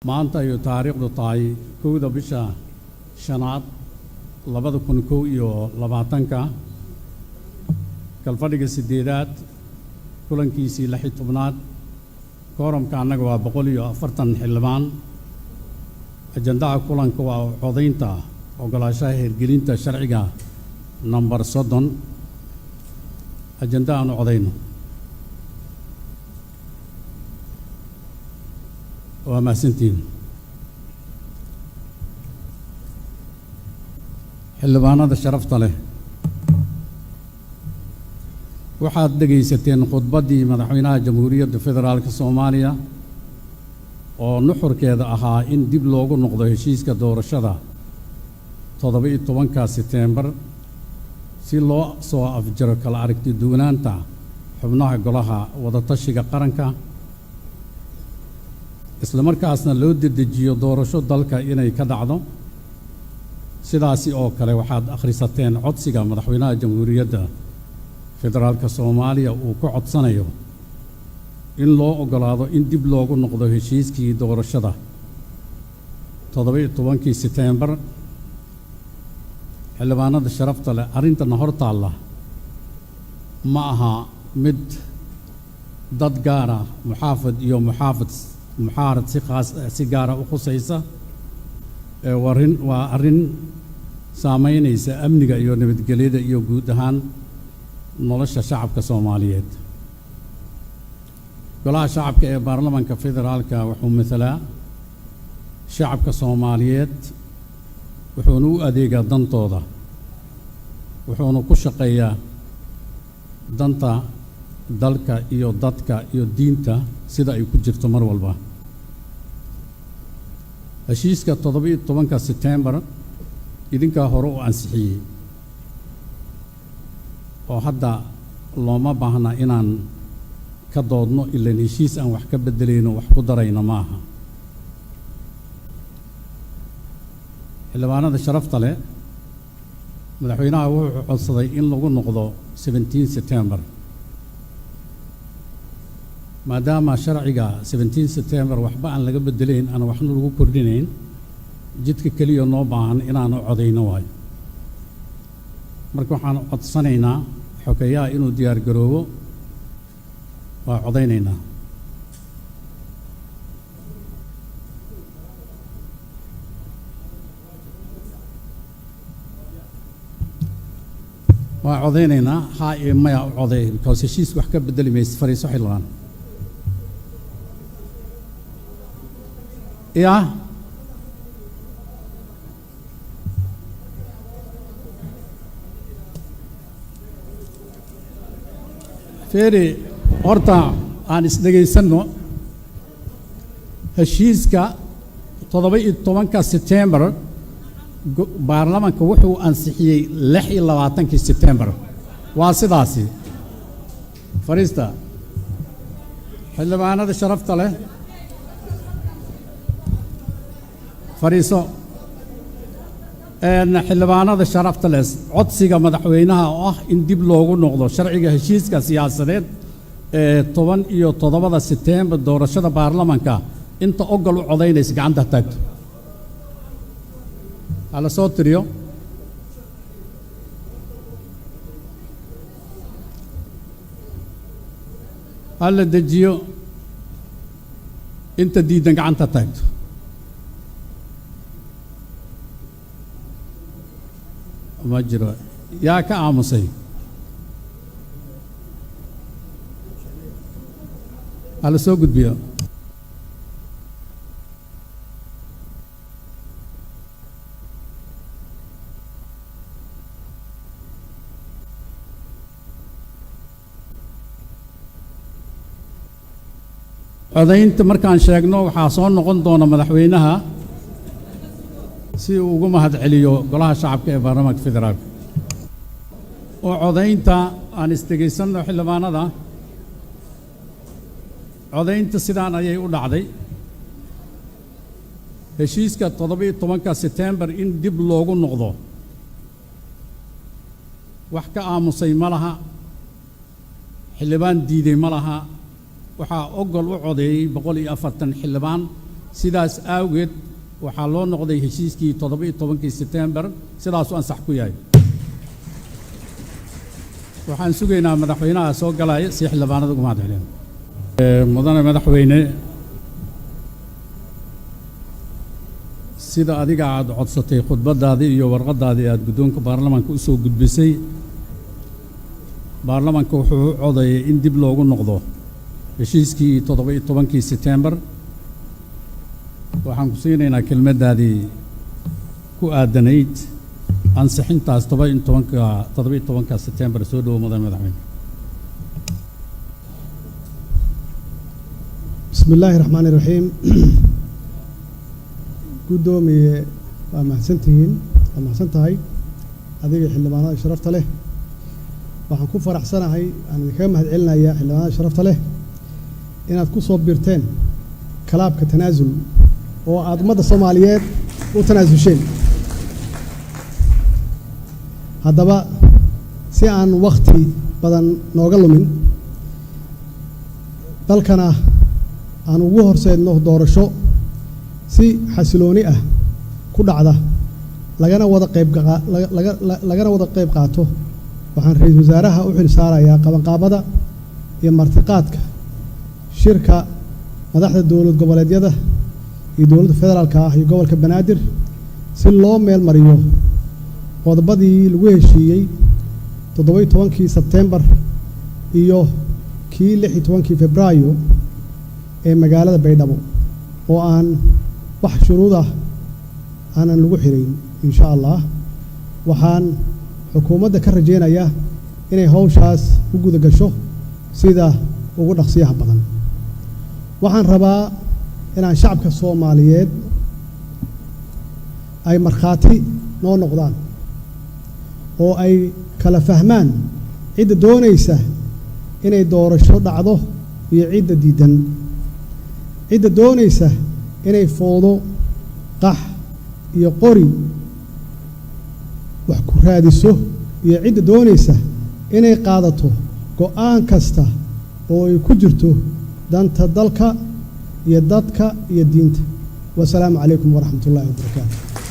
maanta ayuu taariikhdu tahay 1 bisha shanaad 2021 kalfadhiga 8aad kulankiisii 16aad kooramka annaga waa 140 xildhibaan ajandaha kulanka waa codaynta ogolaanshaha hirgelinta sharciga number 30 ajandaha aanu codayno waa mahadsantihiin xildhibaanada sharafta leh waxaad dhegaysateen khudbaddii madaxweynaha jamhuuriyadda federaalka Soomaaliya oo nuxurkeeda ahaa in dib loogu noqdo heshiiska doorashada 17 September si loo soo afjaro kala aragti duwanaanta xubnaha golaha wadatashiga qaranka isla markaasna loo dedejiyo doorasho dalka inay ka dhacdo sidaasi oo kale waxaad akhrisateen codsiga madaxweynaha jamhuuriyadda federaalka Soomaaliya uu ku codsanayo in loo ogolaado in dib loogu noqdo heshiiskii doorashada 17 September xildhibaanada sharafta leh arrintan hortaalla ma aha mid dad gaara muxaafid iyo muxaarad si gaara u khusaysa waa arrin saameynaysa amniga iyo nabadgelyada iyo guud ahaan nolosha shacabka Soomaaliyeed golaha shacabka ee baarlamaanka federaalka wuxuu mathalaa shacabka Soomaaliyeed wuxuuna u adeegaa dantooda wuxuuna ku shaqeeyaa danta dalka iyo dadka iyo diinta sida ay ku jirto mar walba heshiiska 17 September idinka hore u ansixiyay oo hadda looma baahna inaan ka doodno ilaa heshiis aan wax ka bedelayno wax ku darayno maaha xildhibaanada sharafta leh madaxweynaha wuxuu codsaday in lagu noqdo 17 September maadaama sharciga 17 September waxba aan laga bedelayn aan waxna lagu kordhinayn jidka kaliya noo baahan inaan codayno waayo marka waxaan codsanaynaa xogeeyaha inuu diyaar garoobo waa codaynaynaa waa codaynaynaa haa iyo maya u coday because heshiis wax ka bedeli maysa fariiso xildhibaan ya feeri horta aan isdhegaysanno heshiiska 17 September baarlamaanka wuxuu ansixiyey 26 September waa sidaasi fariista xildhibaanada sharafta leh fariiso xildhibaanada sharafta leh codsiga madaxweynaha oo ah in dib loogu noqdo sharciga heshiiska siyaasadeed ee 17 September doorashada baarlamaanka inta ogol u codaynaysa gacanta taagto ala soo tiriyo alla dejiyo inta diidan gacanta taagto ma jiro yaa ka aamusay ala soo gudbiyo codaynta markaan sheegno waxaa soo noqon doona madaxweynaha si uu ugu mahadceliyo golaha shacabka ee baarlamaanka federaalka oo codaynta aan isdhegaysanno xildhibaanada codaynta sidaan ayay u dhacday heshiiska 17 September in dib loogu noqdo wax ka aamusay ma laha xildhibaan diiday ma laha waxaa ogol u codeeyay 140 xildhibaan sidaas awgeed waxaa loo noqday heshiiskii 17 September sidaas oo ansax ku yahay waxaan sugaynaa madaxweynaha soo galaya si xildhibaanada ugu mahadcelin mudane madaxweyne sida adiga aad codsatay khudbadaadii iyo warqadaadii aad guddoonka baarlamaanka u soo gudbisay baarlamaanka wuxuu codayay in dib loogu noqdo heshiiskii 17 September waxaan ku siinaynaa kelmadaadii ku aadanayd ansixintaas 17 September soo dhawo mudane madaxweyne bismillaahi raxmaani raxiim gudoomiye waa mahadsan tahay adiga xildhibaanada sharafta leh waxaan ku faraxsanahay aan idinkaga mahadcelinayaa xildhibaanada sharafta leh inaad ku soo biirteen kalaabka tanaasul oo aad ummadda Soomaaliyeed u tanaasulsheen haddaba si aan waqti badan nooga lumin dalkana aan ugu horseedno doorasho si xasilooni ah ku dhacda lagana wada qayb qaato waxaan ra'iisul wasaaraha u xil saarayaa qabanqaabada iyo martiqaadka shirka madaxda dowlad goboleedyada iyo dowladda federaalka ah iyo gobolka Banaadir si loo meel mariyo qodobadii lagu heshiiyey 17 September iyo kii 16 Febraayo ee magaalada Baydhabo oo aan wax shuruud ah aanan lagu xirin insha Allah waxaan xukuumadda ka rajeynayaa inay hawshaas u guda gasho sida ugu dhaqsiyaha badan waxaan rabaa inaan shacabka Soomaaliyeed ay markhaati noo noqdaan oo ay kala fahmaan cidda doonaysa inay doorasho dhacdo iyo cidda diidan cidda doonaysa inay foodo qax iyo qori wax ku raadiso iyo cidda doonaysa inay qaadato go'aan kasta oo ay ku jirto danta dalka iyo dadka iyo diinta wassalaamu calaykum waraxmatullaahi wabarakaatuh